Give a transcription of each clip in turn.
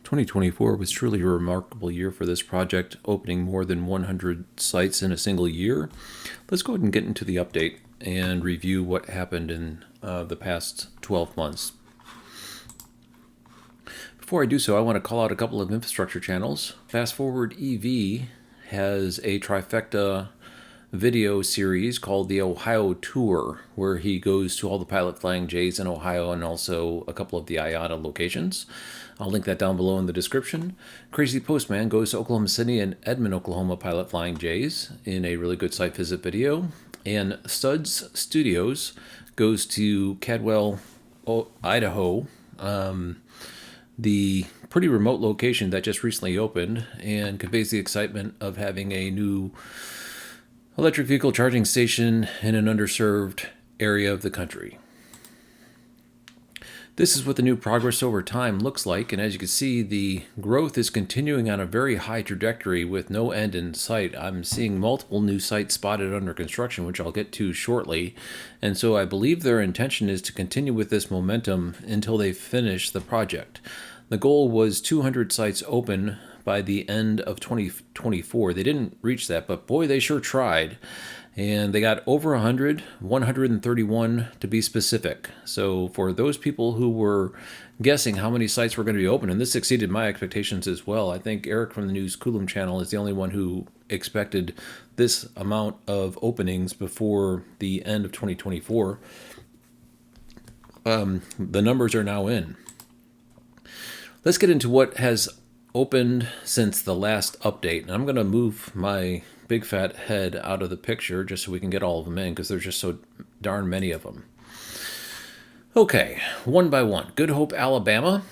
2024 was truly a remarkable year for this project, opening more than 100 sites in a single year. Let's go ahead and get into the update and review what happened in the past 12 months. Before I do so, I want to call out a couple of infrastructure channels. Fast Forward EV has a trifecta video series called the Ohio Tour, where he goes to all the pilot flying J's in Ohio and also a couple of the IATA locations. I'll link that down below in the description. Crazy Postman goes to Oklahoma City and Edmond, Oklahoma pilot flying J's in a really good site visit video. And Studs Studios goes to Cadwell, Idaho, the pretty remote location that just recently opened, and conveys the excitement of having a new electric vehicle charging station in an underserved area of the country. This is what the new progress over time looks like, and as you can see, the growth is continuing on a very high trajectory with no end in sight. I'm seeing multiple new sites spotted under construction, which I'll get to shortly, and so I believe their intention is to continue with this momentum until they finish the project. The goal was 200 sites open by the end of 2024. They didn't reach that, but boy, they sure tried. And they got over 100, 131 to be specific. So for those people who were guessing how many sites were going to be open, and this exceeded my expectations as well. I think Eric from the News Coulomb channel is the only one who expected this amount of openings before the end of 2024. The numbers are now in. Let's get into what has opened since the last update. And I'm going to move my big fat head out of the picture just so we can get all of them in, because there's just so darn many of them. Okay, one by one. Good Hope, Alabama.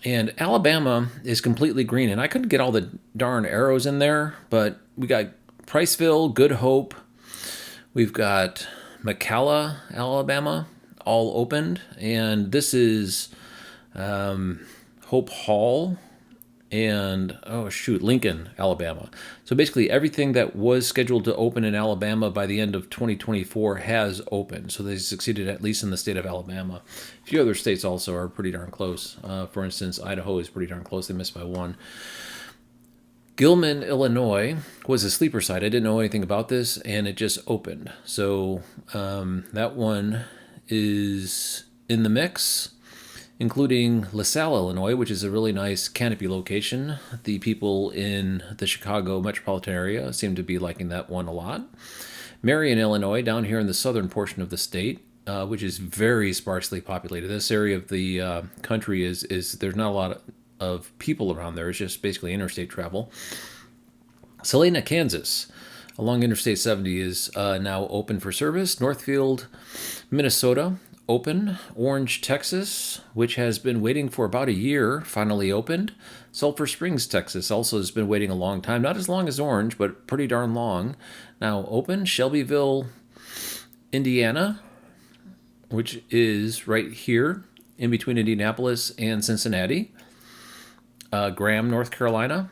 And Alabama is completely green, and I couldn't get all the darn arrows in there, but we got Priceville, Good Hope. We've got McCalla, Alabama, all opened. And this is Hope Hall and Lincoln, Alabama. So basically everything that was scheduled to open in Alabama by the end of 2024 has opened. So they succeeded, at least in the state of Alabama. A few other states also are pretty darn close. For instance, Idaho is pretty darn close. They missed by one. Gilman, Illinois was a sleeper site. I didn't know anything about this, and it just opened. So that one is in the mix, including LaSalle, Illinois, which is a really nice Canopy location. The people in the Chicago metropolitan area seem to be liking that one a lot. Marion, Illinois, down here in the southern portion of the state, which is very sparsely populated. This area of the country is there's not a lot of people around there. It's just basically interstate travel. Salina, Kansas, along Interstate 70 is now open for service. Northfield, Minnesota, open. Orange, Texas, which has been waiting for about a year, finally opened. Sulphur Springs, Texas, also has been waiting a long time. Not as long as Orange, but pretty darn long. Now open. Shelbyville, Indiana, which is right here in between Indianapolis and Cincinnati. Graham, North Carolina.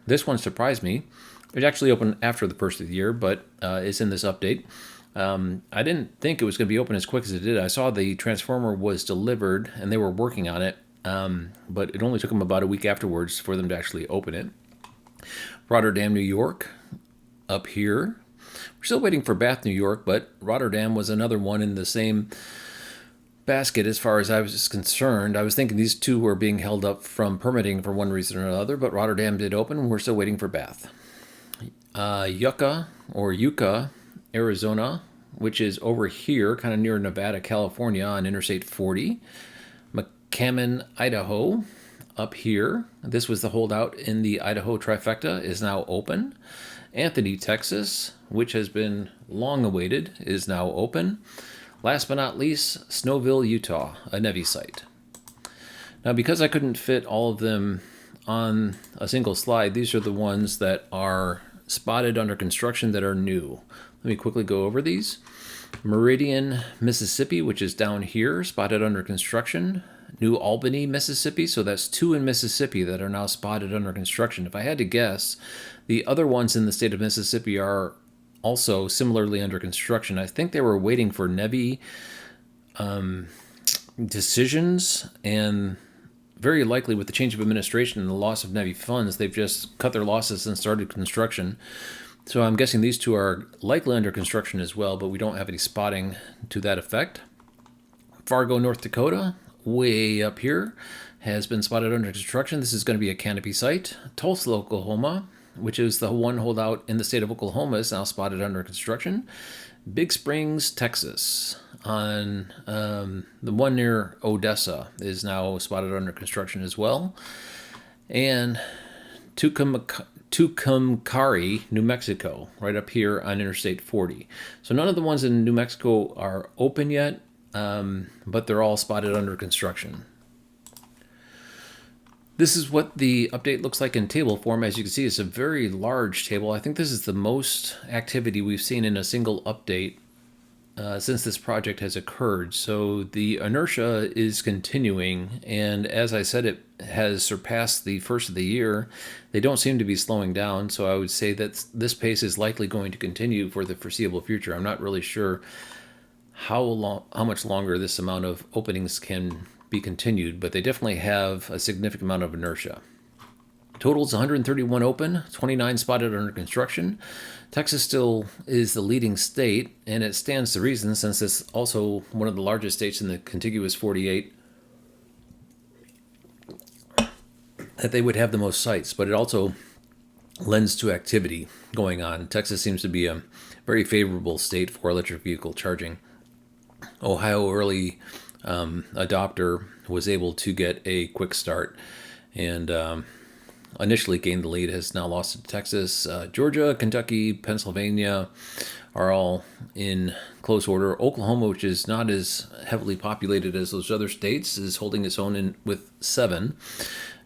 This one surprised me. It actually opened after the first of the year, but it's in this update. I didn't think it was going to be open as quick as it did. I saw the transformer was delivered and they were working on it, but it only took them about a week afterwards for them to actually open it. Rotterdam, New York, up here. We're still waiting for Bath, New York, but Rotterdam was another one in the same basket as far as I was concerned. I was thinking these two were being held up from permitting for one reason or another, but Rotterdam did open, and we're still waiting for Bath. Yucca, Arizona, which is over here, kind of near Nevada, California, on Interstate 40. McCammon, Idaho, up here. This was the holdout in the Idaho trifecta, is now open. Anthony, Texas, which has been long awaited, is now open. Last but not least, Snowville, Utah, a Navy site. Now, because I couldn't fit all of them on a single slide, these are the ones that are spotted under construction that are new. Let me quickly go over these. Meridian, Mississippi, which is down here, spotted under construction. New Albany, Mississippi, so that's two in Mississippi that are now spotted under construction. If I had to guess, the other ones in the state of Mississippi are also similarly under construction. I think they were waiting for NEVI decisions, and very likely with the change of administration and the loss of NEVI funds, they've just cut their losses and started construction. So I'm guessing these two are likely under construction as well, but we don't have any spotting to that effect. Fargo, North Dakota, way up here, has been spotted under construction. This is going to be a Canopy site. Tulsa, Oklahoma, which is the one holdout in the state of Oklahoma, is now spotted under construction. Big Springs, Texas, on the one near Odessa, is now spotted under construction as well. And Tucumcari, New Mexico, right up here on Interstate 40. So none of the ones in New Mexico are open yet, but they're all spotted under construction. This is what the update looks like in table form. As you can see, it's a very large table. I think this is the most activity we've seen in a single update since this project has occurred. So the inertia is continuing, and as I said, it has surpassed the first of the year. They don't seem to be slowing down, so I would say that this pace is likely going to continue for the foreseeable future. I'm not really sure how much longer this amount of openings can be continued, but they definitely have a significant amount of inertia. Total is 131 open, 29 spotted under construction. Texas still is the leading state, and it stands to reason since it's also one of the largest states in the contiguous 48 that they would have the most sites, but it also lends to activity going on. Texas seems to be a very favorable state for electric vehicle charging. Ohio, early adopter, was able to get a quick start and initially gained the lead, has now lost to Texas. Georgia, Kentucky, Pennsylvania are all in close order. Oklahoma, which is not as heavily populated as those other states, is holding its own with 7.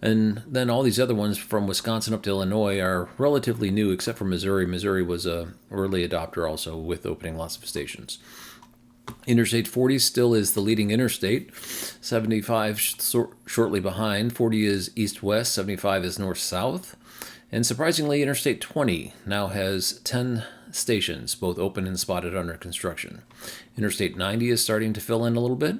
And then all these other ones from Wisconsin up to Illinois are relatively new, except for Missouri. Missouri was a early adopter also, with opening lots of stations. Interstate 40 still is the leading interstate, 75 shortly behind. 40 is east-west, 75 is north-south. And surprisingly, Interstate 20 now has 10 stations, both open and spotted under construction. Interstate 90 is starting to fill in a little bit,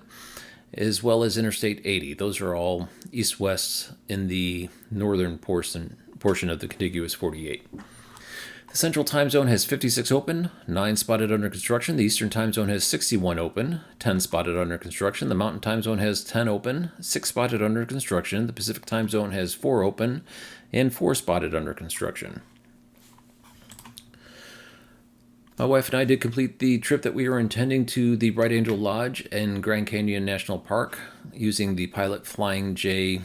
as well as Interstate 80. Those are all east-west in the northern portion of the contiguous 48. The Central Time Zone has 56 open, 9 spotted under construction. The Eastern Time Zone has 61 open, 10 spotted under construction. The Mountain Time Zone has 10 open, 6 spotted under construction. The Pacific Time Zone has 4 open and 4 spotted under construction. My wife and I did complete the trip that we were intending to the Bright Angel Lodge in Grand Canyon National Park using the Pilot Flying J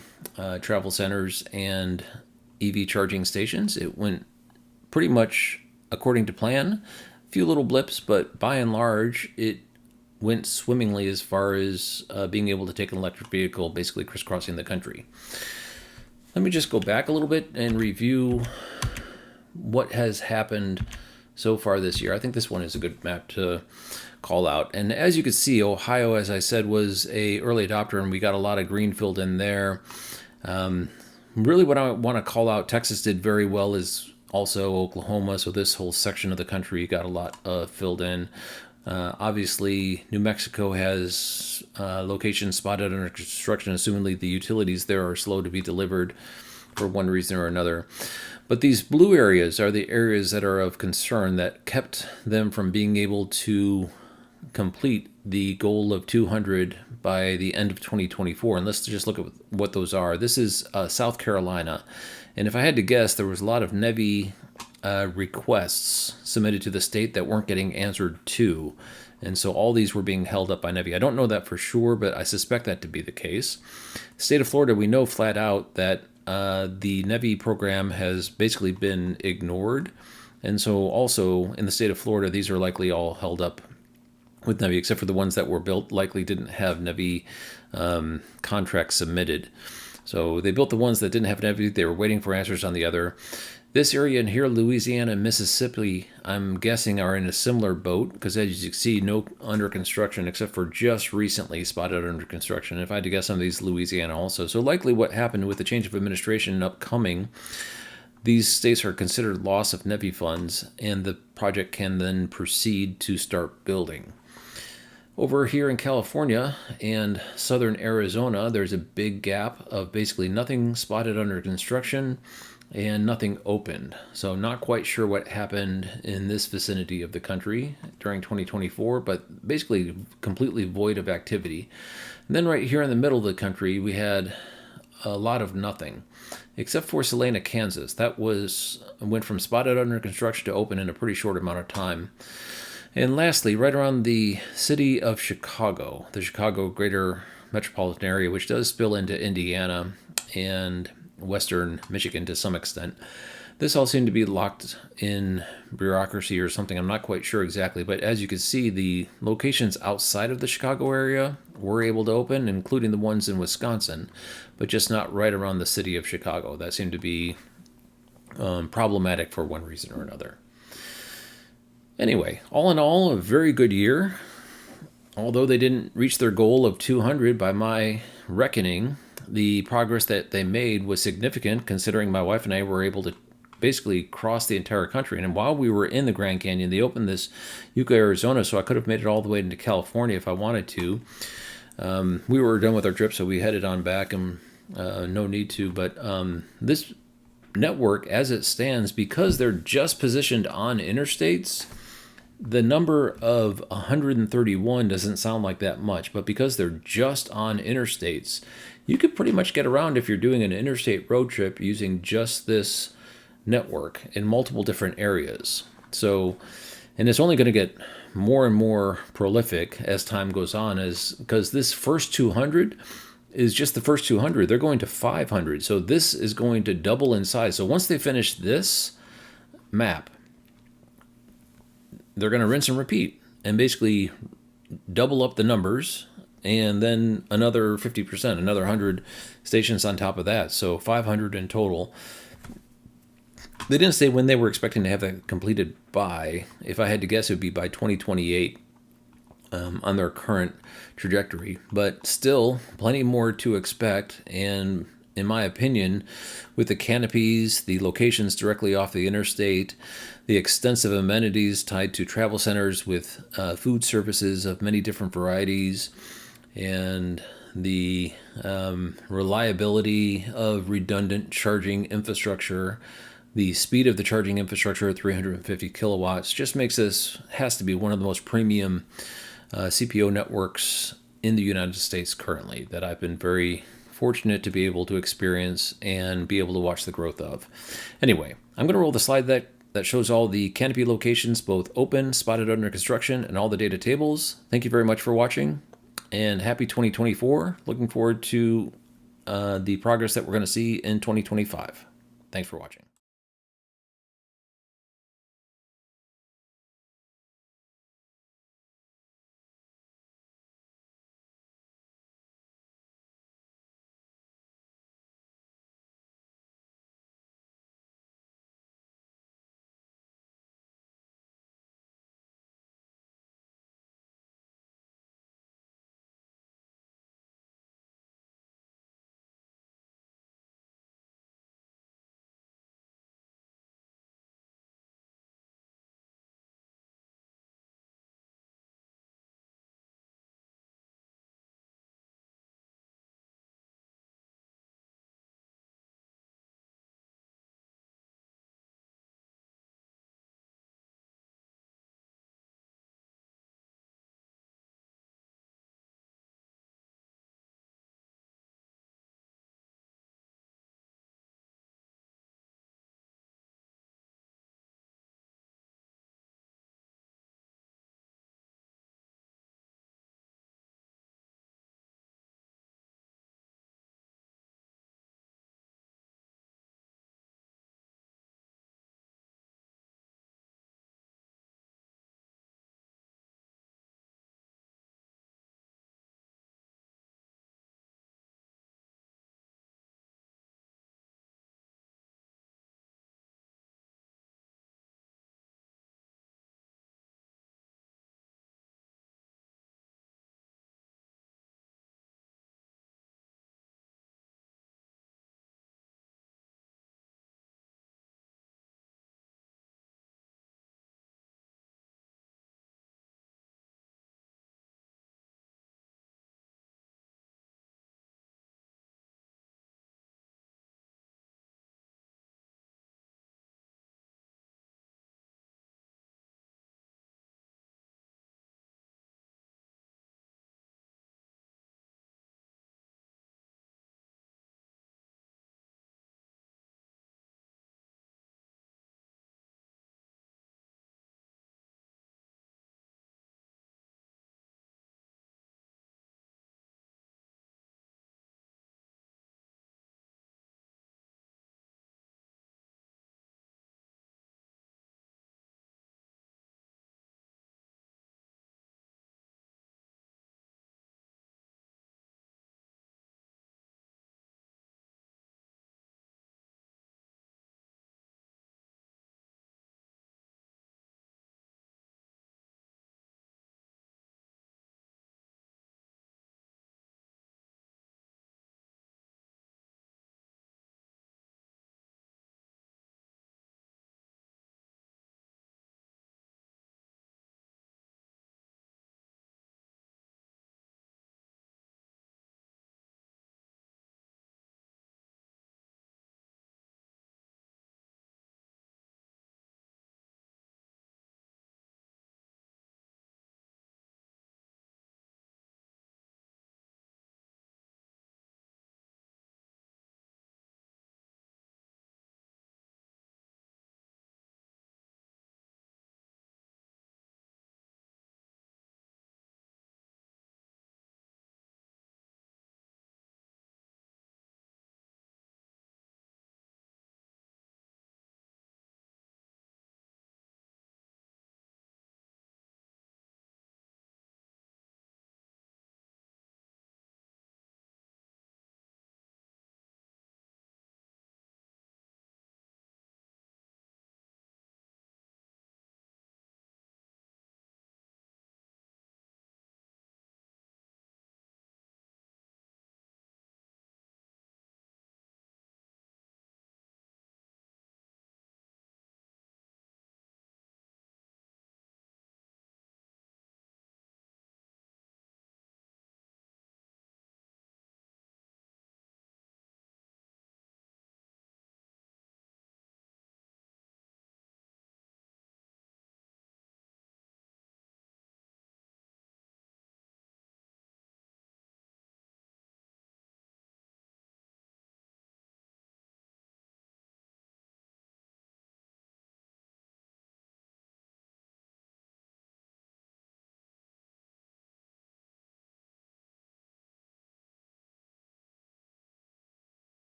travel centers and EV charging stations. It went pretty much according to plan. A few little blips, but by and large, it went swimmingly as far as being able to take an electric vehicle basically crisscrossing the country. Let me just go back a little bit and review what has happened so far this year. I think this one is a good map to call out. And as you can see, Ohio, as I said, was a early adopter, and we got a lot of green filled in there. Really what I want to call out, Texas did very well, is also Oklahoma, so this whole section of the country got a lot filled in. Obviously, New Mexico has locations spotted under construction. Assumingly, the utilities there are slow to be delivered for one reason or another. But these blue areas are the areas that are of concern that kept them from being able to complete the goal of 200 by the end of 2024. And let's just look at what those are. This is South Carolina. And if I had to guess, there was a lot of NEVI requests submitted to the state that weren't getting answered to. And so all these were being held up by NEVI. I don't know that for sure, but I suspect that to be the case. The state of Florida, we know flat out that the NEVI program has basically been ignored. And so also in the state of Florida, these are likely all held up with NEVI, except for the ones that were built likely didn't have NEVI contracts submitted. So they built the ones that didn't have NEVI. They were waiting for answers on the other. This area in here, Louisiana and Mississippi, I'm guessing are in a similar boat, because as you can see, no under construction except for just recently spotted under construction. If I had to guess, some of these Louisiana also. So likely what happened with the change of administration upcoming, these states are considered loss of NEVI funds, and the project can then proceed to start building. Over here in California and southern Arizona, there's a big gap of basically nothing spotted under construction and nothing opened. So not quite sure what happened in this vicinity of the country during 2024, but basically completely void of activity. And then right here in the middle of the country, we had a lot of nothing, except for Salina, Kansas. That went from spotted under construction to open in a pretty short amount of time. And lastly, right around the city of Chicago, the Chicago greater metropolitan area, which does spill into Indiana and western Michigan to some extent. This all seemed to be locked in bureaucracy or something. I'm not quite sure exactly, but as you can see, the locations outside of the Chicago area were able to open, including the ones in Wisconsin, but just not right around the city of Chicago. That seemed to be problematic for one reason or another. Anyway, all in all, a very good year. Although they didn't reach their goal of 200 by my reckoning, the progress that they made was significant considering my wife and I were able to basically cross the entire country. And while we were in the Grand Canyon, they opened this Yucca, Arizona, so I could have made it all the way into California if I wanted to. We were done with our trip, so we headed on back, and no need to. But this network, as it stands, because they're just positioned on interstates, the number of 131 doesn't sound like that much, but because they're just on interstates, you could pretty much get around if you're doing an interstate road trip using just this network in multiple different areas. So, and it's only going to get more and more prolific as time goes on, because this first 200 is just the first 200. They're going to 500. So this is going to double in size. So once they finish this map, they're going to rinse and repeat and basically double up the numbers, and then another 50%, another 100 stations on top of that. So 500 in total. They didn't say when they were expecting to have that completed by. If I had to guess, it would be by 2028 on their current trajectory. But still, plenty more to expect. And in my opinion, with the canopies, the locations directly off the interstate, the extensive amenities tied to travel centers with food services of many different varieties, and the reliability of redundant charging infrastructure, the speed of the charging infrastructure at 350 kilowatts, just makes this, has to be one of the most premium CPO networks in the United States currently that I've been very fortunate to be able to experience and be able to watch the growth of. Anyway, I'm going to roll the slide that shows all the Canopy locations, both open, spotted under construction, and all the data tables. Thank you very much for watching, and happy 2024. Looking forward to the progress that we're going to see in 2025. Thanks for watching.